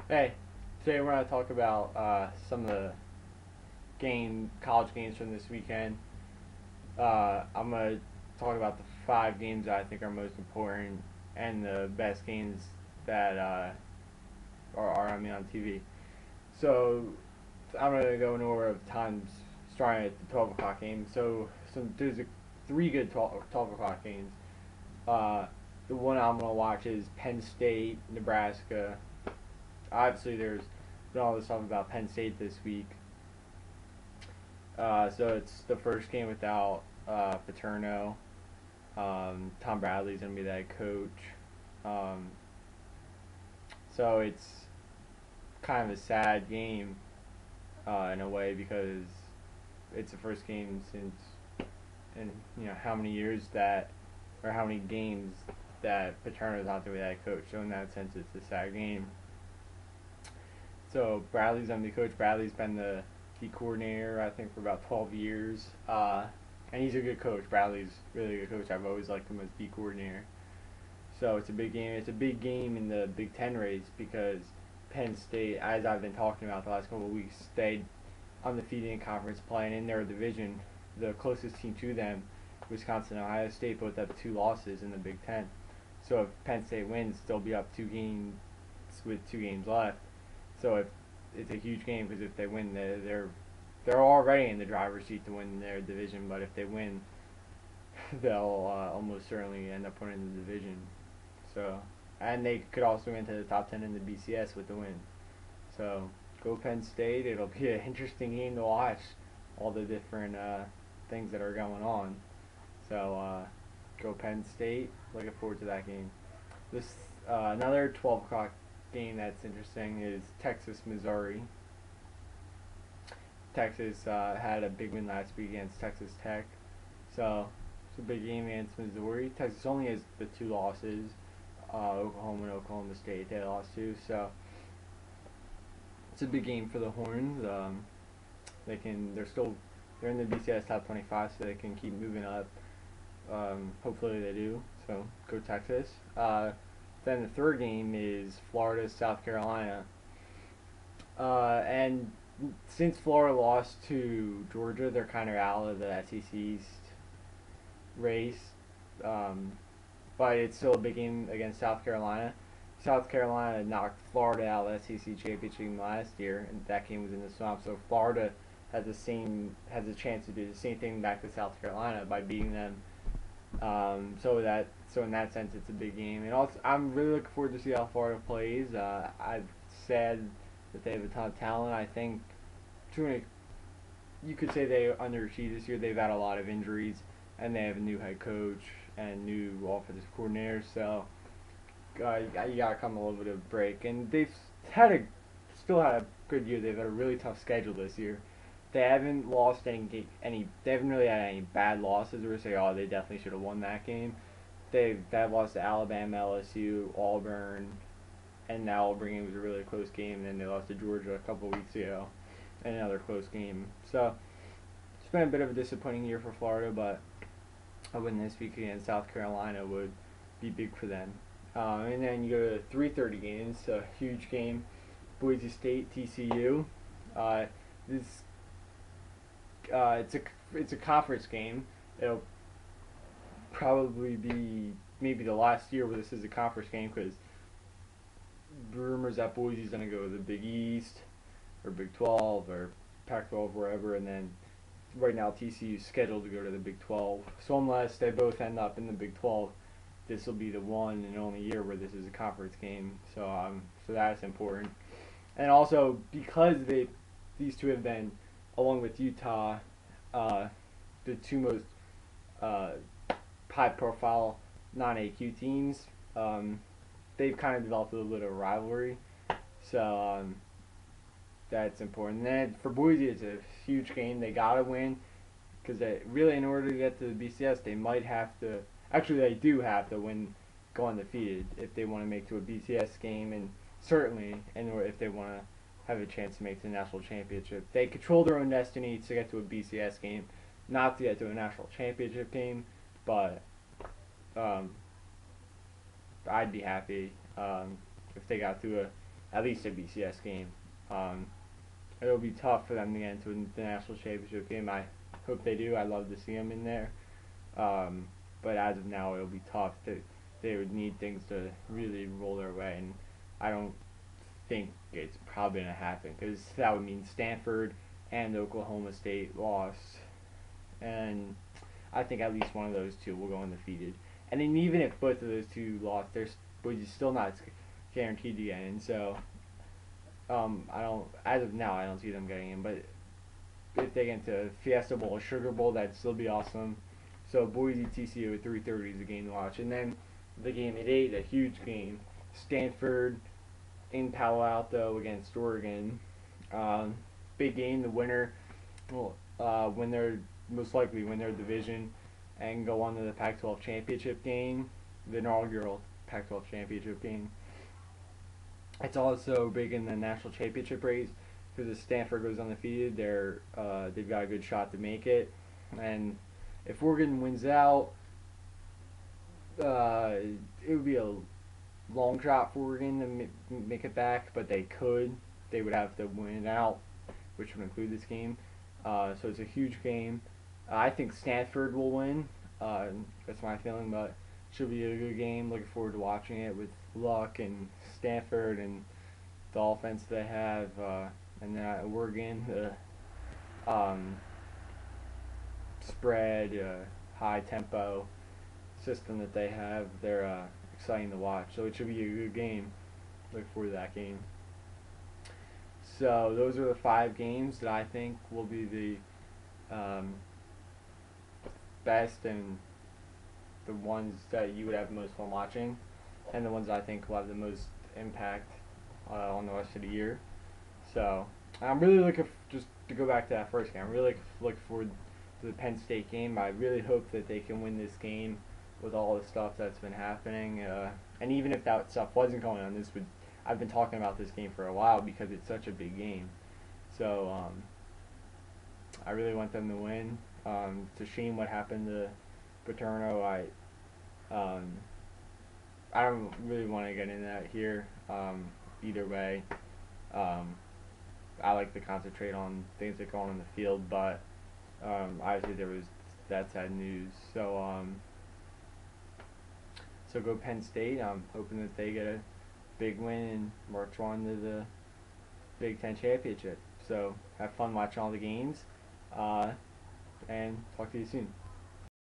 Hey, today we're going to talk about some of the college games from this weekend. I'm going to talk about the 5 games that I think are most important and the best games that are on TV. So I'm going to go in order of times, starting at the 12 o'clock game. There's 3 good 12 o'clock games. The one I'm going to watch is Penn State, Nebraska. Obviously, there's been all this stuff about Penn State this week. So it's the first game without Paterno. Tom Bradley's going to be the head coach. So it's kind of a sad game in a way, because it's the first game since, in how many years that, or how many games that Paterno's not going to be the head coach. So in that sense, it's a sad game. So Bradley's going to be coach. Bradley's been the D coordinator, I think, for about 12 years. And he's a good coach. Bradley's really a good coach. I've always liked him as D coordinator. So it's a big game. It's a big game in the Big Ten race, because Penn State, as I've been talking about the last couple of weeks, stayed undefeated in conference play, and in their division, the closest team to them, Wisconsin and Ohio State, both have 2 losses in the Big Ten. So if Penn State wins, they'll be up 2 games with 2 games left. So it's a huge game, because if they win, they're already in the driver's seat to win their division. But if they win, they'll almost certainly end up winning the division. So, and they could also enter the top 10 in the BCS with the win. So go Penn State. It'll be an interesting game to watch, all the different things that are going on. So go Penn State. Looking forward to that game. This another 12 o'clock game that's interesting is Texas, Missouri. Texas had a big win last week against Texas Tech, so it's a big game against Missouri. Texas only has the 2 losses. Oklahoma and Oklahoma State, they lost to, so it's a big game for the Horns. They're in the BCS top 25, so they can keep moving up. Hopefully they do. So go Texas. Then the 3rd game is Florida, South Carolina. And since Florida lost to Georgia, they're kind of out of the SEC East race. But it's still a big game against South Carolina. South Carolina knocked Florida out of the SEC championship game last year, and that game was in the Swamp. So Florida has a chance to do the same thing back to South Carolina by beating them. So in that sense, it's a big game. And also, I'm really looking forward to see how Florida plays. I've said that they have a ton of talent. I think you could say they underachieved this year. They've had a lot of injuries, and they have a new head coach and new offensive coordinator. So you gotta come a little bit of break. And they've still had a good year. They've had a really tough schedule this year. They haven't lost any. They haven't really had any bad losses where we say, oh, they definitely should have won that game. They've lost to Alabama, LSU, Auburn, and now Auburn was a really close game. And then they lost to Georgia a couple weeks ago, and another close game. So it's been a bit of a disappointing year for Florida, but a win this week against South Carolina would be big for them. And then you go to 3:30 games, a huge game, Boise State, TCU. It's a conference game. It'll probably be maybe the last year where this is a conference game, because rumors that Boise's going to go to the Big East or Big 12 or Pac-12, wherever, and then right now TCU's scheduled to go to the Big 12. So unless they both end up in the Big 12, this will be the one and only year where this is a conference game. So that's important. And also, because these 2 have been, along with Utah, the 2 most high-profile non-AQ teams, they've kind of developed a little bit of rivalry. So that's important. And then for Boise, it's a huge game. They gotta win, because in order to get to the BCS, they might have to. Actually, they do have to win, go undefeated if they want to make to a BCS game, and certainly, if they want to have a chance to make the national championship. They control their own destiny to get to a BCS game, not to get to a national championship game. But I'd be happy if they got to at least a BCS game. Um, it'll be tough for them to get into the national championship game. I hope they do. I'd love to see them in there. But as of now, it'll be tough. They would need things to really roll their way, and I don't think it's probably going to happen, because that would mean Stanford and Oklahoma State lost, and I think at least one of those two will go undefeated. And then even if both of those two lost, Boise's still not guaranteed to get in. So I don't, as of now, I don't see them getting in. But if they get into Fiesta Bowl or Sugar Bowl, that'd still be awesome. So Boise TCU at 3:30 is a game to watch, and then the game at 8, a huge game, Stanford in Palo Alto against Oregon. Big game. The winner will most likely win their division and go on to the Pac-12 championship game, the inaugural Pac-12 championship game. It's also big in the national championship race, because if Stanford goes undefeated, they've got a good shot to make it. And if Oregon wins out, it would be a long shot for Oregon to make it back, but they could. They would have to win it out, which would include this game. So it's a huge game. I think Stanford will win. That's my feeling, but it should be a good game. Looking forward to watching it with Luck and Stanford and the offense they have, and Oregon, the spread, high tempo system that they have. They're exciting to watch. So it should be a good game. Looking forward to that game. So those are the 5 games that I think will be the best, and the ones that you would have the most fun watching, and the ones I think will have the most impact on the rest of the year. So I'm really looking just to go back to that first game. I'm really looking forward to the Penn State game. I really hope that they can win this game with all the stuff that's been happening. And even if that stuff wasn't going on, I've been talking about this game for a while because it's such a big game. So I really want them to win. It's a shame what happened to Paterno. I don't really want to get into that here. Either way, I like to concentrate on things that go on in the field, but obviously there was that sad news. So so go Penn State. I'm hoping that they get a big win and march on to the Big Ten championship. So have fun watching all the games, and talk to you soon.